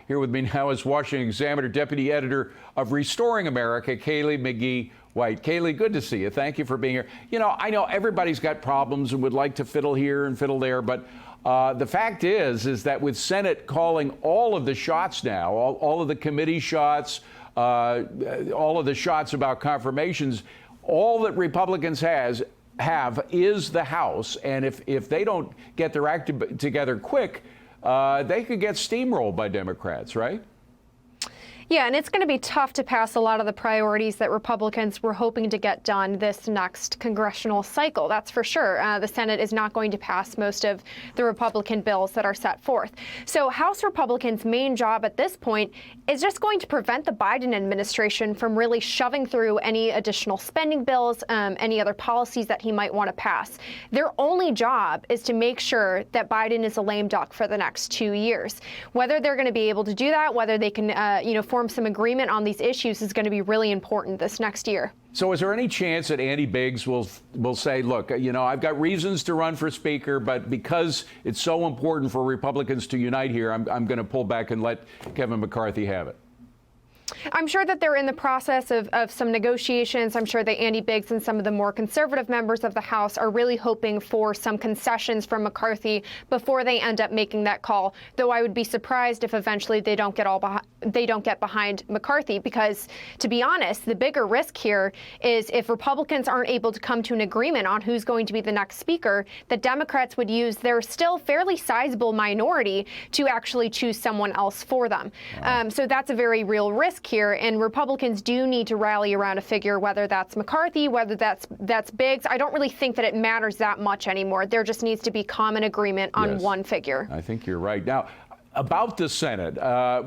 Here with me now is Washington Examiner Deputy Editor of Restoring America, Kaylee McGee White. Kaylee, good to see you. Thank you for being here. You know, I know everybody's got problems and would like to fiddle here and fiddle there, but the fact is that with Senate calling all of the shots now, all of the committee shots, all of the shots about confirmations, all that Republicans have is the House, and if they don't get their act together quick, they could get steamrolled by Democrats, right? Yeah, and it's going to be tough to pass a lot of the priorities that Republicans were hoping to get done this next congressional cycle. That's for sure. The Senate is not going to pass most of the Republican bills that are set forth. So House Republicans' main job at this point is just going to prevent the Biden administration from really shoving through any additional spending bills, any other policies that he might want to pass. Their only job is to make sure that Biden is a lame duck for the next 2 years. Whether they're going to be able to do that, whether they can, form some agreement on these issues is going to be really important this next year. So is there any chance that Andy Biggs will say, look, you know, I've got reasons to run for Speaker, but because it's so important for Republicans to unite here, I'm going to pull back and let Kevin McCarthy have it? I'm sure that they're in the process of some negotiations. I'm sure that Andy Biggs and some of the more conservative members of the House are really hoping for some concessions from McCarthy before they end up making that call. Though I would be surprised if eventually they don't get behind McCarthy, because, to be honest, the bigger risk here is if Republicans aren't able to come to an agreement on who's going to be the next speaker, the Democrats would use their still fairly sizable minority to actually choose someone else for them. So that's a very real risk here, and Republicans do need to rally around a figure, whether that's McCarthy, whether that's Biggs. I don't really think that it matters that much anymore. There just needs to be common agreement on one figure. I think you're right. Now, about the Senate,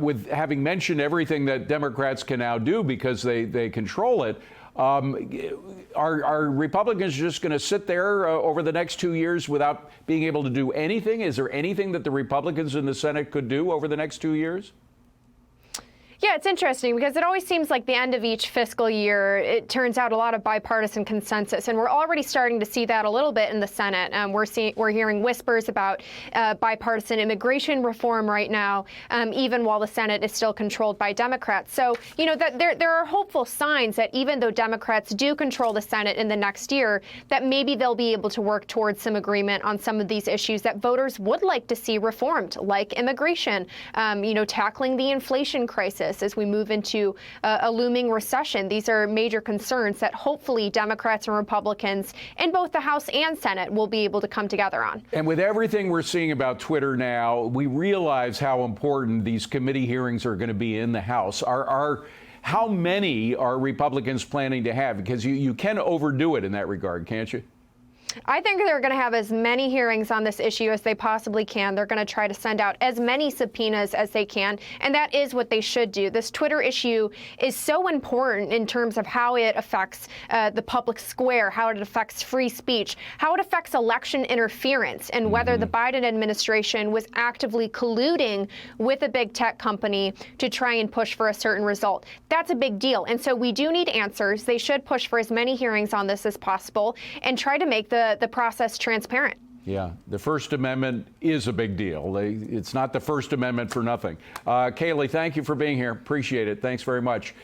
with having mentioned everything that Democrats can now do because they control it, are Republicans just going to sit there over the next 2 years without being able to do anything? Is there anything that the Republicans in the Senate could do over the next 2 years? Yeah, it's interesting because it always seems like the end of each fiscal year, it turns out a lot of bipartisan consensus, and we're already starting to see that a little bit in the Senate. We're hearing whispers about bipartisan immigration reform right now, even while the Senate is still controlled by Democrats. So, you know, that there are hopeful signs that even though Democrats do control the Senate in the next year, that maybe they'll be able to work towards some agreement on some of these issues that voters would like to see reformed, like immigration, tackling the inflation crisis as we move into a looming recession. These are major concerns that hopefully Democrats and Republicans in both the House and Senate will be able to come together on. And with everything we're seeing about Twitter now, we realize how important these committee hearings are going to be in the House. How many are Republicans planning to have? Because you can overdo it in that regard, can't you? I think they're going to have as many hearings on this issue as they possibly can. They're going to try to send out as many subpoenas as they can, and that is what they should do. This Twitter issue is so important in terms of how it affects the public square, how it affects free speech, how it affects election interference, and whether the Biden administration was actively colluding with a big tech company to try and push for a certain result. That's a big deal, and so we do need answers. They should push for as many hearings on this as possible and try to make the process transparent. Yeah, the First Amendment is a big deal. It's not the First Amendment for nothing. Kaylee, thank you for being here. Appreciate it. Thanks very much.